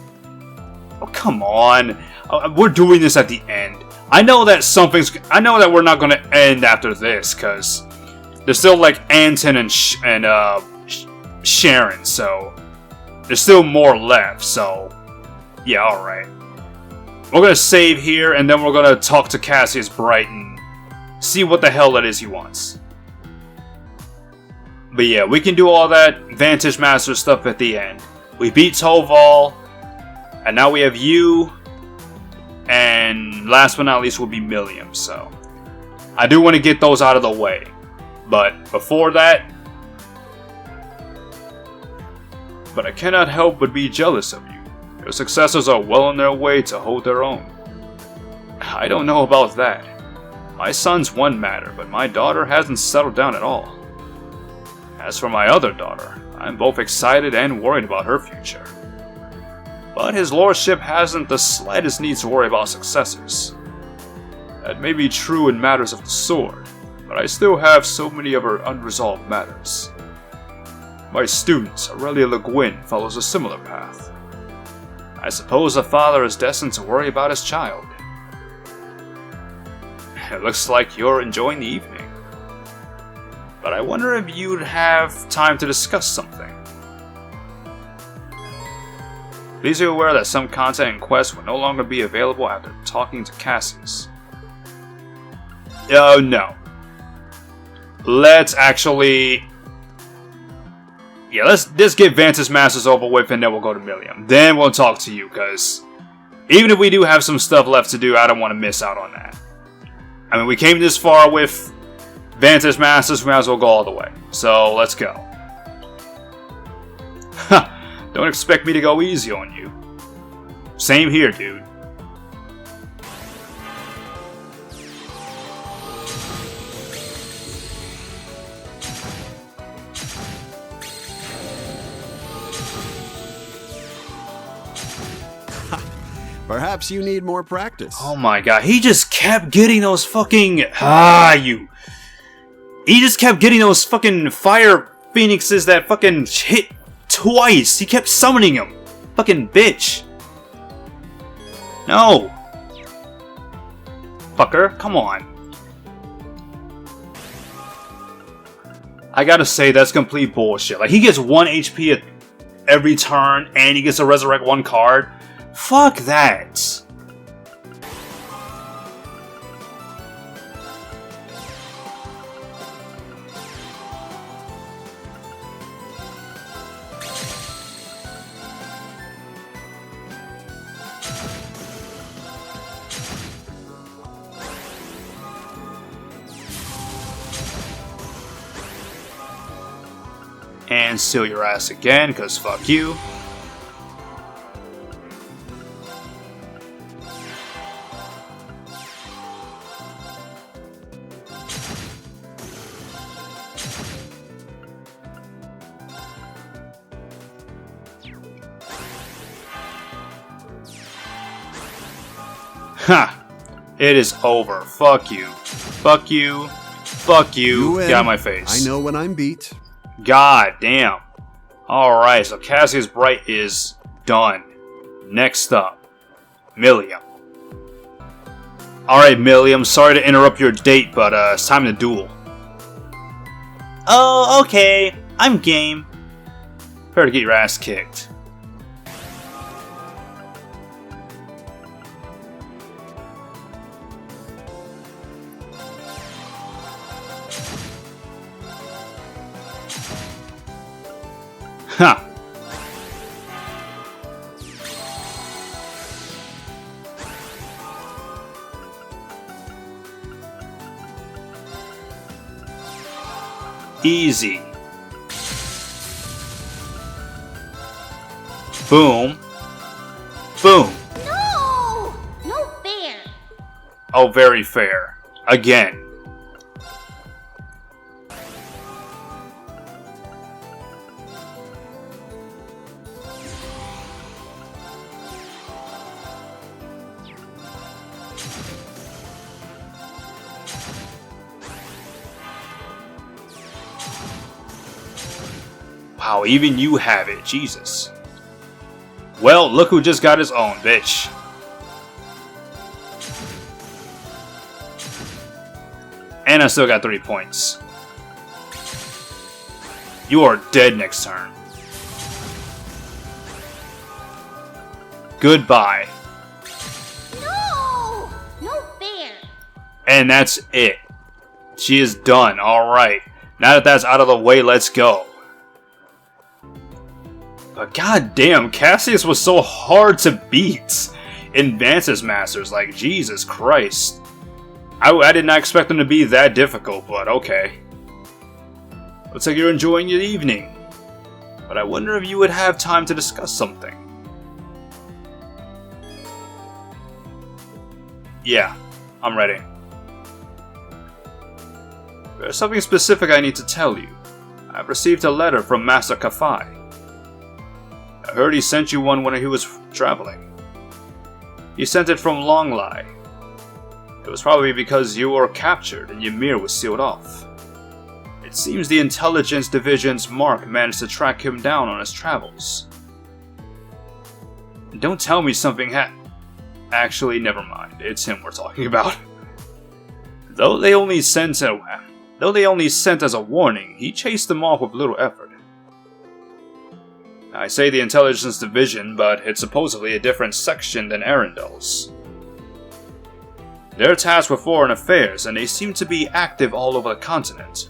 Speaker 1: Oh, come on. We're doing this at the end. I know that we're not gonna end after this, cause there's still like Anton and Sharon, so there's still more left. So yeah, all right. We're gonna save here, and then we're gonna talk to Cassius Bright and see what the hell it is he wants. But yeah, we can do all that Vantage Master stuff at the end. We beat Toval, and now we have you, and last but not least will be Milliam, so I do want to get those out of the way. But before that, but I cannot help but be jealous of you. Your successors are well on their way to hold their own. I don't know about that. My son's one matter, but my daughter hasn't settled down at all. As for my other daughter, I'm both excited and worried about her future. But his lordship hasn't the slightest need to worry about successors. That may be true in matters of the sword, but I still have so many other unresolved matters. My student, Aurelia Le Guin, follows a similar path. I suppose a father is destined to worry about his child. It looks like you're enjoying the evening. But I wonder if you'd have time to discuss something. Please be aware that some content and quests will no longer be available after talking to Cassius. Oh no. Let's actually... Yeah, let's get Vantage Masters over with, and then we'll go to Milliam. Then we'll talk to you, because even if we do have some stuff left to do, I don't want to miss out on that. I mean, we came this far with Vantage Masters, we might as well go all the way. So, let's go. Don't expect me to go easy on you. Same here, dude.
Speaker 7: Perhaps you need more practice.
Speaker 1: Oh my god, he just kept getting those fucking... He just kept getting those fucking fire phoenixes that fucking hit twice. He kept summoning them. Fucking bitch. No. Fucker, come on. I gotta say, that's complete bullshit. Like, he gets 1 HP at every turn, and he gets to resurrect 1 card. Fuck that. And steal your ass again, cause fuck you. Ha! It is over. Fuck you. Fuck you. Fuck you.
Speaker 7: win.
Speaker 1: Get out of my face.
Speaker 7: I know when I'm beat.
Speaker 1: God damn. Alright, so Cassius Bright is done. Next up, Milliam. Alright, Milliam, sorry to interrupt your date, but it's time to duel.
Speaker 4: Oh, okay. I'm game.
Speaker 1: Prepare to get your ass kicked. Ha! Easy. Boom. Boom.
Speaker 5: No! No fair!
Speaker 1: Oh, very fair. Again. Wow, even you have it. Jesus. Well, look who just got his own, bitch. And I still got 3 points. You are dead next turn. Goodbye.
Speaker 5: No! No fair!
Speaker 1: And that's it. She is done. Alright. Now that that's out of the way, let's go. But goddamn, Cassius was so hard to beat in Vance's Masters. Like, Jesus Christ. I did not expect them to be that difficult, but okay. Looks like you're enjoying your evening. But I wonder if you would have time to discuss something. Yeah, I'm ready. There's something specific I need to tell you. I've received a letter from Master Kafai. I heard he sent you one when he was traveling. He sent it from Longlai. It was probably because you were captured and Ymir was sealed off. It seems the Intelligence Division's Mark managed to track him down on his travels. Don't tell me something Actually, never mind. It's him we're talking about. Though they only sent as a warning, he chased them off with little effort. I say the Intelligence Division, but it's supposedly a different section than Arundel's. They're tasked with foreign affairs, and they seem to be active all over the continent.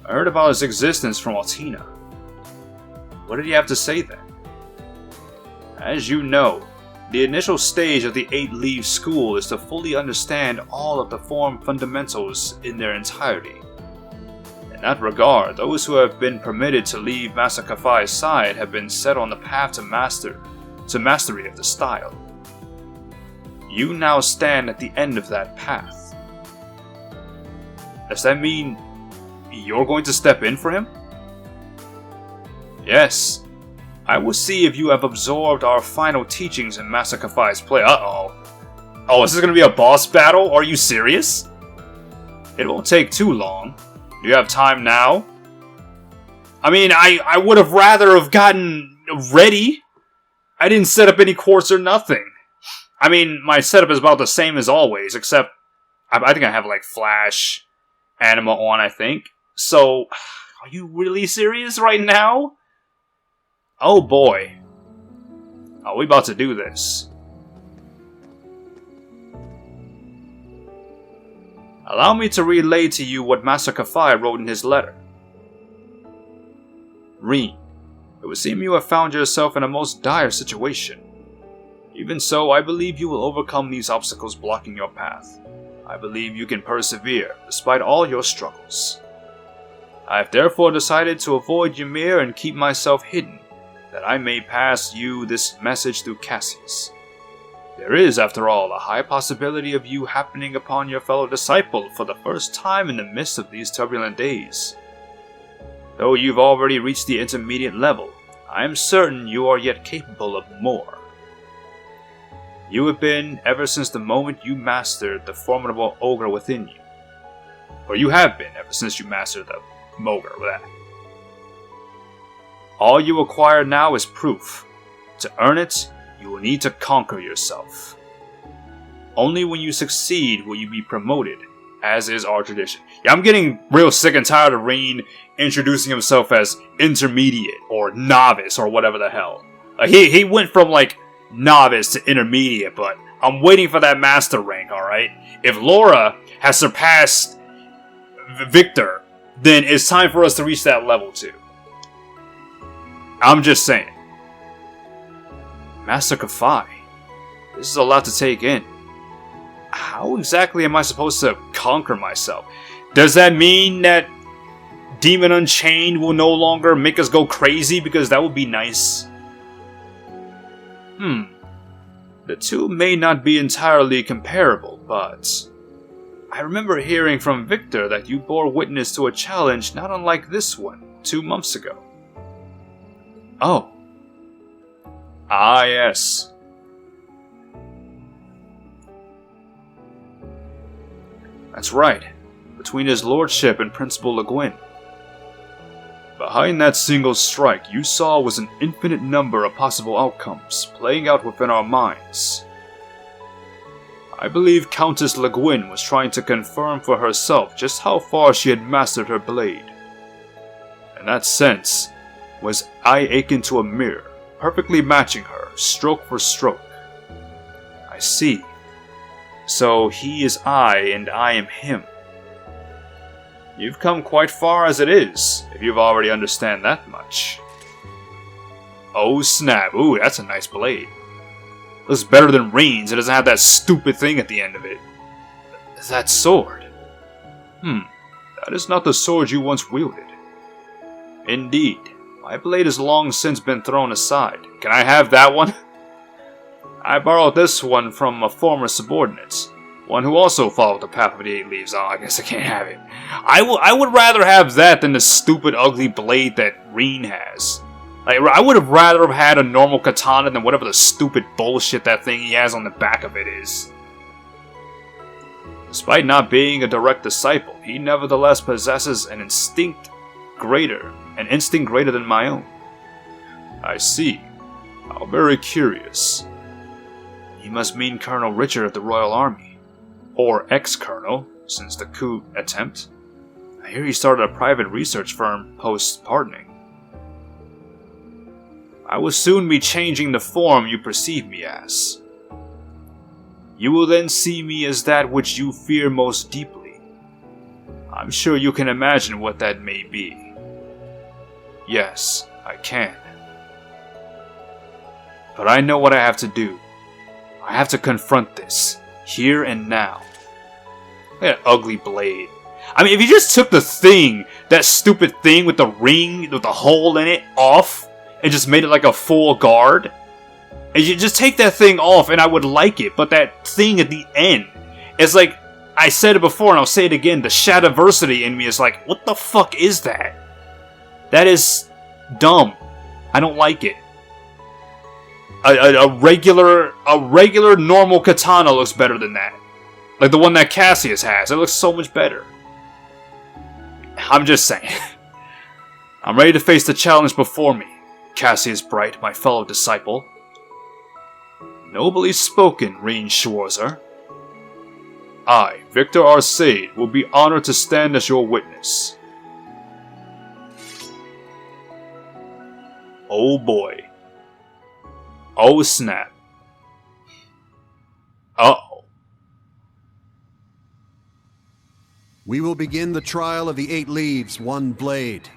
Speaker 1: I heard about his existence from Altina. What did he have to say then? As you know, the initial stage of the 8-leave school is to fully understand all of the form fundamentals in their entirety. In that regard, those who have been permitted to leave Master Kafai's side have been set on the path to mastery of the style. You now stand at the end of that path. Does that mean you're going to step in for him? Yes. I will see if you have absorbed our final teachings in Master Kafai's play. Uh-oh. Oh, is this going to be a boss battle? Are you serious? It won't take too long. Do you have time now? I mean, I would have rather have gotten ready. I didn't set up any course or nothing. I mean, my setup is about the same as always, except I think I have like Flash Anima on, I think. So, are you really serious right now? Oh boy. Are we about to do this? Allow me to relay to you what Master Kafai wrote in his letter. Reen, it would seem you have found yourself in a most dire situation. Even so, I believe you will overcome these obstacles blocking your path. I believe you can persevere, despite all your struggles. I have therefore decided to avoid Ymir and keep myself hidden, that I may pass you this message through Cassius. There is, after all, a high possibility of you happening upon your fellow disciple for the first time in the midst of these turbulent days. Though you've already reached the intermediate level, I am certain you are yet capable of more. You have been ever since the moment you mastered the formidable ogre within you. Or you have been ever since you mastered the ogre with that. All you acquire now is proof. To earn it, you will need to conquer yourself. Only when you succeed will you be promoted, as is our tradition. Yeah, I'm getting real sick and tired of Rean introducing himself as intermediate or novice or whatever the hell. He went from like novice to intermediate, but I'm waiting for that master rank, alright? If Laura has surpassed Victor, then it's time for us to reach that level too. I'm just saying. Master Kafai, this is a lot to take in. How exactly am I supposed to conquer myself? Does that mean that Demon Unchained will no longer make us go crazy? Because that would be nice. The two may not be entirely comparable, but I remember hearing from Victor that you bore witness to a challenge not unlike this one 2 months ago. Oh. Ah, yes. That's right. Between his lordship and Principal Le Guin. Behind that single strike, you saw was an infinite number of possible outcomes playing out within our minds. I believe Countess Le Guin was trying to confirm for herself just how far she had mastered her blade. In that sense, was I akin to a mirror, perfectly matching her, stroke for stroke. I see. So he is I, and I am him. You've come quite far as it is, if you've already understand that much. Oh snap, ooh, that's a nice blade. Looks better than Rain's, it doesn't have that stupid thing at the end of it. That sword. That is not the sword you once wielded. Indeed, my blade has long since been thrown aside. Can I have that one? I borrowed this one from a former subordinate. One who also followed the path of the 8 leaves. Oh, I guess I can't have it. I would rather have that than the stupid, ugly blade that Reen has. Like, I would have rather have had a normal katana than whatever the stupid bullshit that thing he has on the back of it is. Despite not being a direct disciple, he nevertheless possesses an instinct greater than my own. I see. How very curious. He must mean Colonel Richard of the Royal Army. Or ex-colonel, since the coup attempt. I hear he started a private research firm post-pardoning. I will soon be changing the form you perceive me as. You will then see me as that which you fear most deeply. I'm sure you can imagine what that may be. Yes, I can. But I know what I have to do. I have to confront this, here and now. Look at that ugly blade. I mean, if you just took the thing, that stupid thing with the ring, with the hole in it, off, and just made it like a full guard, and you just take that thing off and I would like it, but that thing at the end, it's like, I said it before and I'll say it again, the Shadiversity in me is like, what the fuck is that? That is dumb. I don't like it. A regular normal katana looks better than that. Like the one that Cassius has. It looks so much better. I'm just saying. I'm ready to face the challenge before me, Cassius Bright, my fellow disciple. Nobly spoken, Reen Schwarzer. I, Victor Arcade, will be honored to stand as your witness. Oh boy. Oh snap. Uh-oh.
Speaker 7: We will begin the trial of the 8 leaves, 1 blade.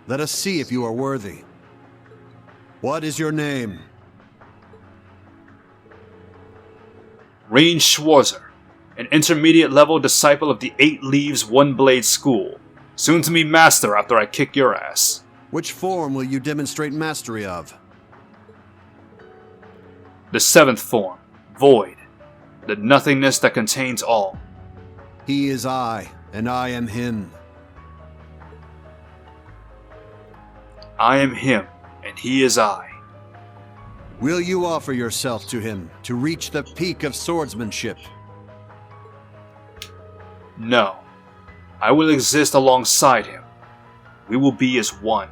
Speaker 7: Let us see if you are worthy. What is your name?
Speaker 1: Reen Schwarzer, an intermediate level disciple of the 8 leaves, 1 blade school. Soon to be master after I kick your ass.
Speaker 7: Which form will you demonstrate mastery of?
Speaker 1: The 7th form, Void. The nothingness that contains all.
Speaker 7: He is I, and I am him.
Speaker 1: I am him, and he is I.
Speaker 7: Will you offer yourself to him to reach the peak of swordsmanship?
Speaker 1: No. I will exist alongside him. We will be as one.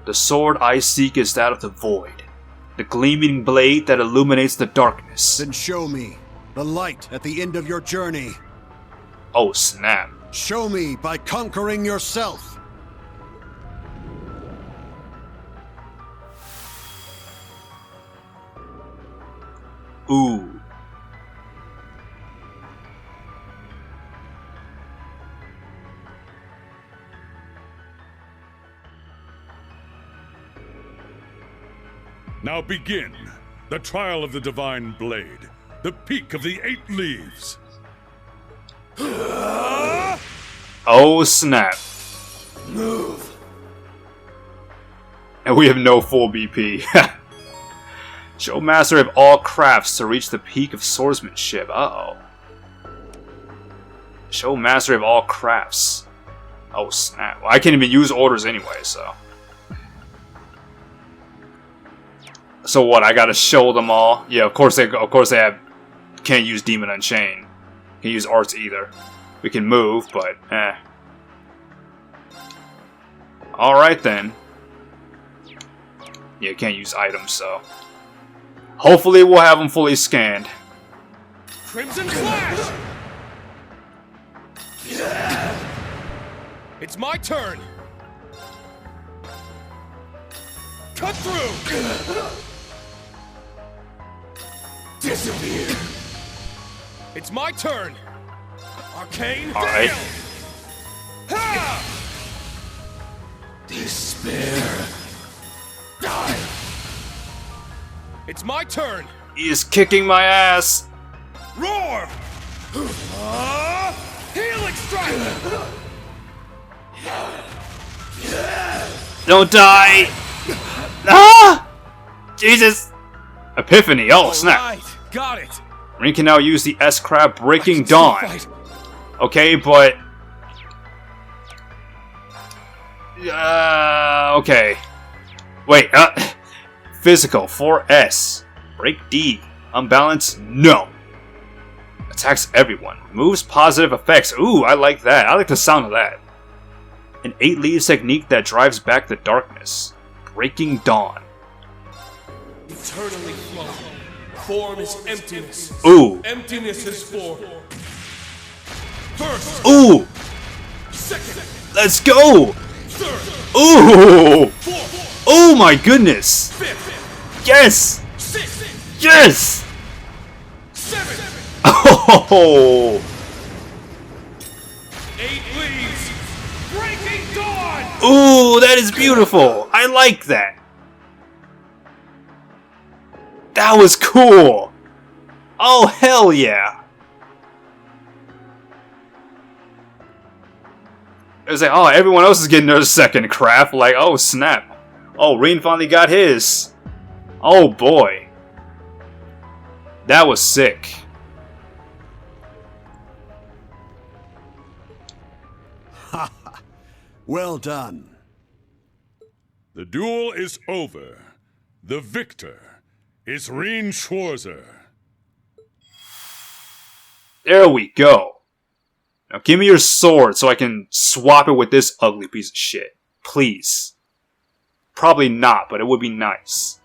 Speaker 1: The sword I seek is that of the Void, the gleaming blade that illuminates the darkness.
Speaker 7: Then show me the light at the end of your journey.
Speaker 1: Oh snap.
Speaker 7: Show me by conquering yourself.
Speaker 1: Ooh.
Speaker 8: Now begin the trial of the Divine Blade, the peak of the 8 leaves.
Speaker 1: Oh snap.
Speaker 8: Move.
Speaker 1: And we have no full BP. Show master of all crafts to reach the peak of swordsmanship. Uh-oh. Show master of all crafts. Oh snap. Well, I can't even use orders anyway, so. So what? I gotta show them all. Yeah, of course they have. Can't use Demon Unchained. Can't use arts either. We can move, but eh. All right then. Yeah, can't use items, so. Hopefully we'll have them fully scanned.
Speaker 3: Crimson Flash! It's my turn! Cut through! Disappear! It's my turn! Arcane
Speaker 1: Alright.
Speaker 3: Ha! Despair! Die! It's my turn!
Speaker 1: He is kicking my ass!
Speaker 3: Roar! Healing strike!
Speaker 1: Don't die! Ah! Jesus! Epiphany, oh snap!
Speaker 3: Right, got it!
Speaker 1: Rin can now use the S-Crab Breaking Dawn. Okay, but... okay. Wait, Physical, 4S. Break D. Unbalance, no. Attacks everyone. Removes positive effects. Ooh, I like that. I like the sound of that. An 8 leaves technique that drives back the darkness. Breaking Dawn.
Speaker 9: Eternally flow. Form is emptiness.
Speaker 1: Ooh.
Speaker 9: Emptiness is form. First.
Speaker 1: Ooh!
Speaker 9: Second.
Speaker 1: Let's go!
Speaker 9: Third.
Speaker 1: Ooh!
Speaker 9: Fourth.
Speaker 1: Oh my goodness!
Speaker 9: Fifth.
Speaker 1: Yes!
Speaker 9: Sixth.
Speaker 1: Yes!
Speaker 9: Seventh.
Speaker 1: Oh!
Speaker 9: 8 leaves. Breaking dawn.
Speaker 1: Ooh, that is beautiful! I like that! That was cool! Oh, hell yeah! It was like, oh, everyone else is getting their second craft. Like, oh, snap. Oh, Rin finally got his. Oh, boy. That was sick.
Speaker 7: Well done.
Speaker 8: The duel is over. The victor is Reen Schwarzer.
Speaker 1: There we go. Now give me your sword so I can swap it with this ugly piece of shit. Please. Probably not, but it would be nice.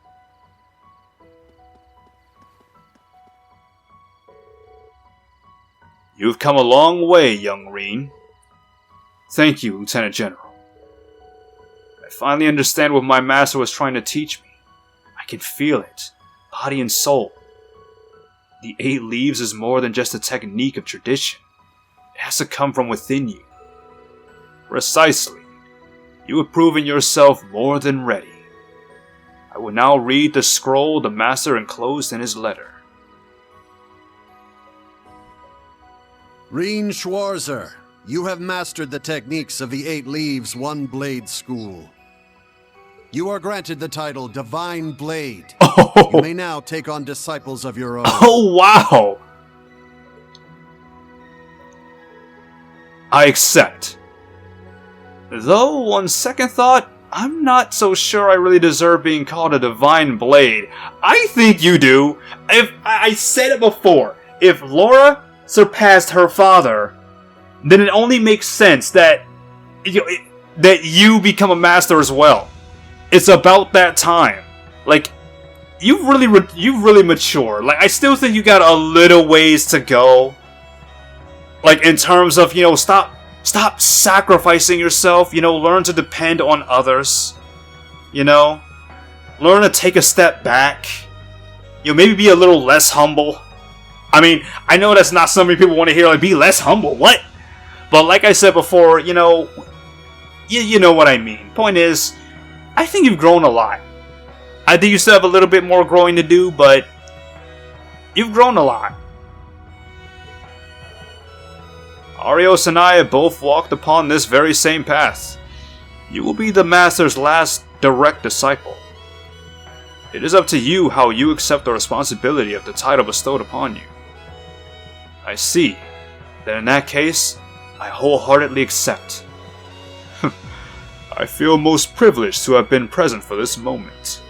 Speaker 1: You've come a long way, young Reen. Thank you, Lieutenant General. I finally understand what my master was trying to teach me. I can feel it, body and soul. The 8 leaves is more than just a technique of tradition. It has to come from within you. Precisely. You have proven yourself more than ready. I will now read the scroll the master enclosed in his letter.
Speaker 7: Reen Schwarzer, You have mastered the techniques of the 8 Leaves, 1 Blade School. You are granted the title Divine Blade.
Speaker 1: Oh,
Speaker 7: You may now take on disciples of your own.
Speaker 1: oh wow. I accept. Though, on second thought, I'm not so sure I really deserve being called a Divine Blade. I think you do. If I said it before, if Laura surpassed her father, then it only makes sense that you become a master as well. It's about that time. Like, you've really matured. Like, I still think you got a little ways to go. Like, in terms of, stop sacrificing yourself, learn to depend on others, learn to take a step back, maybe be a little less humble. I mean, I know that's not something people want to hear, like, be less humble, what? But like I said before, you know what I mean. Point is, I think you've grown a lot. I think you still have a little bit more growing to do, but you've grown a lot. Arios and I have both walked upon this very same path. You will be the Master's last direct disciple. It is up to you how you accept the responsibility of the title bestowed upon you. I see. Then in that case, I wholeheartedly accept. I feel most privileged to have been present for this moment.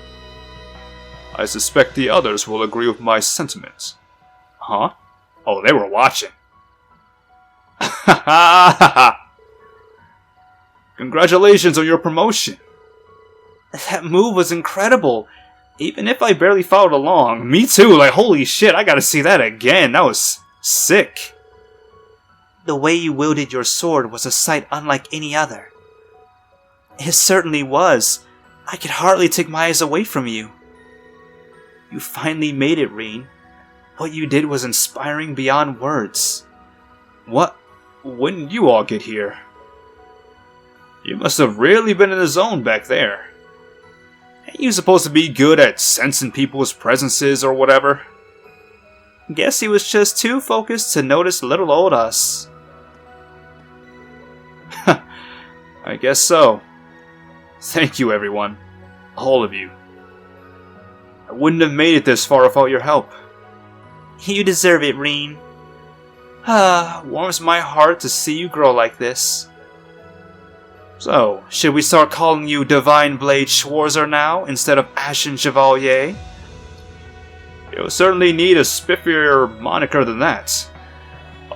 Speaker 1: I suspect the others will agree with my sentiments. Huh? Oh, they were watching. Congratulations on your promotion. That move was incredible. Even if I barely followed along. Me too, like holy shit, I gotta see that again. That was sick. The way you wielded your sword was a sight unlike any other. It certainly was. I could hardly take my eyes away from you. You finally made it, Reen. What you did was inspiring beyond words. When did you all get here? You must have really been in the zone back there. Ain't you supposed to be good at sensing people's presences or whatever? Guess he was just too focused to notice little old us. I guess so. Thank you, everyone. All of you. I wouldn't have made it this far without your help. You deserve it, Reen. Warms my heart to see you grow like this. So, should we start calling you Divine Blade Schwarzer now, instead of Ashen Chevalier? You'll certainly need a spiffier moniker than that.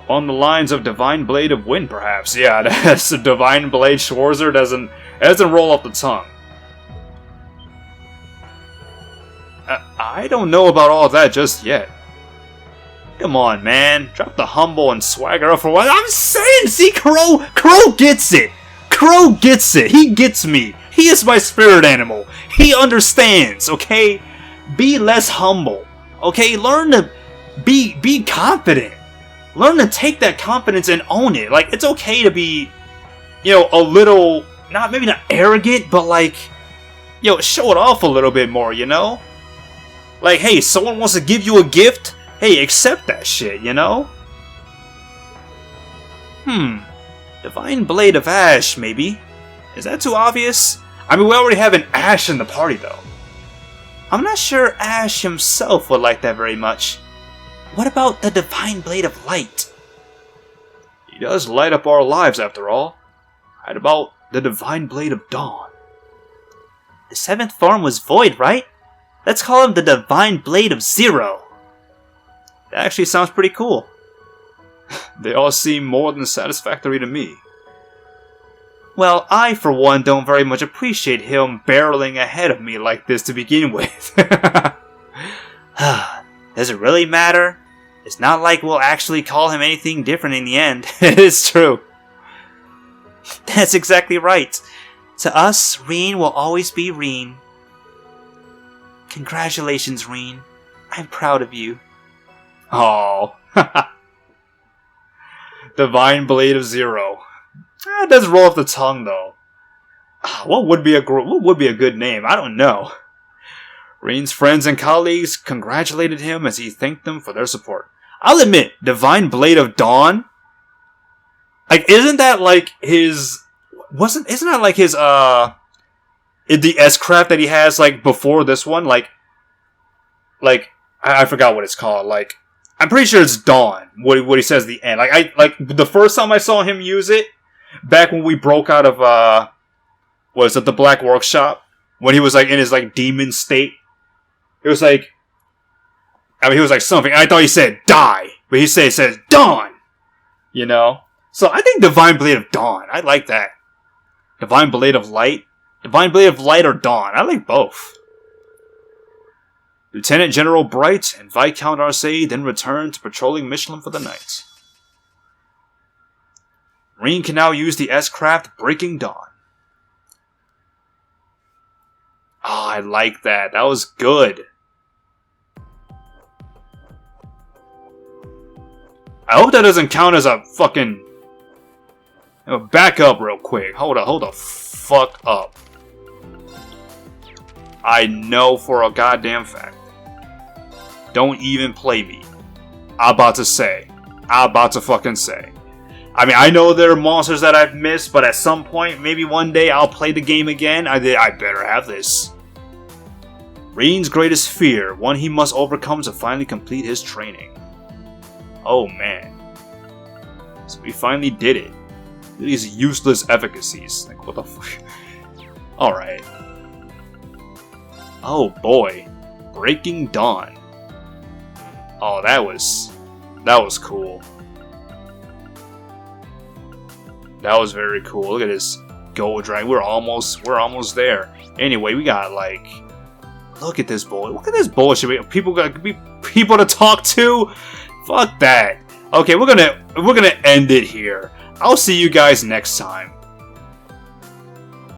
Speaker 1: On the lines of Divine Blade of Wind, perhaps. Yeah, that's a Divine Blade Schwarzer doesn't roll off the tongue. I don't know about all that just yet. Come on, man. Drop the humble and swagger up for what I'm saying. See, Crow gets it. Crow gets it. He gets me. He is my spirit animal. He understands, okay? Be less humble, okay? Learn to be confident. Learn to take that confidence and own it. Like, it's okay to be, a little, maybe not arrogant, but like, show it off a little bit more, Like, hey, someone wants to give you a gift? Hey, accept that shit, Divine Blade of Ash, maybe? Is that too obvious? I mean, we already have an Ash in the party, though. I'm not sure Ash himself would like that very much. What about the Divine Blade of Light? He does light up our lives, after all. How about the Divine Blade of Dawn? The 7th form was void, right? Let's call him the Divine Blade of Zero. That actually sounds pretty cool. They all seem more than satisfactory to me. Well, I, for one, don't very much appreciate him barreling ahead of me like this to begin with. Does it really matter? It's not like we'll actually call him anything different in the end. It is true. That's exactly right. To us, Reen will always be Reen. Congratulations, Reen. I'm proud of you. Oh. Divine Blade of Zero. It does roll off the tongue, though. What would be a good name? I don't know. Reen's friends and colleagues congratulated him as he thanked them for their support. I'll admit, Divine Blade of Dawn? Like, isn't that like his... Isn't that like his, the S-Craft that he has, like, before this one? Like, I forgot what it's called. Like, I'm pretty sure it's Dawn, what he says at the end. Like, the first time I saw him use it, back when we broke out of, was it the Black Workshop? When he was, like, in his, like, demon state. It was like, I mean, he was like something. I thought he said die, but he says Dawn! You know? So I think Divine Blade of Dawn. I like that. Divine Blade of Light? Divine Blade of Light or Dawn? I like both. Lieutenant General Bright and Viscount Arcee then return to patrolling Michelin for the night. Marine can now use the S-Craft Breaking Dawn. Oh, I like that. That was good. I hope that doesn't count as a fucking... Back up real quick. Hold the fuck up. I know for a goddamn fact. Don't even play me. I'm about to fucking say. I mean, I know there are monsters that I've missed, but at some point, maybe one day, I'll play the game again. I better have this. Rein's greatest fear, one he must overcome to finally complete his training. Oh man. So we finally did it. These useless efficacies. Like, what the fuck? Alright. Oh boy. Breaking Dawn. Oh, that was cool. That was very cool. Look at this gold dragon. We're almost there. Anyway, we got like, look at this bullshit. Look at this bullshit. People got people to talk to. Fuck that. Okay, we're gonna end it here. I'll see you guys next time.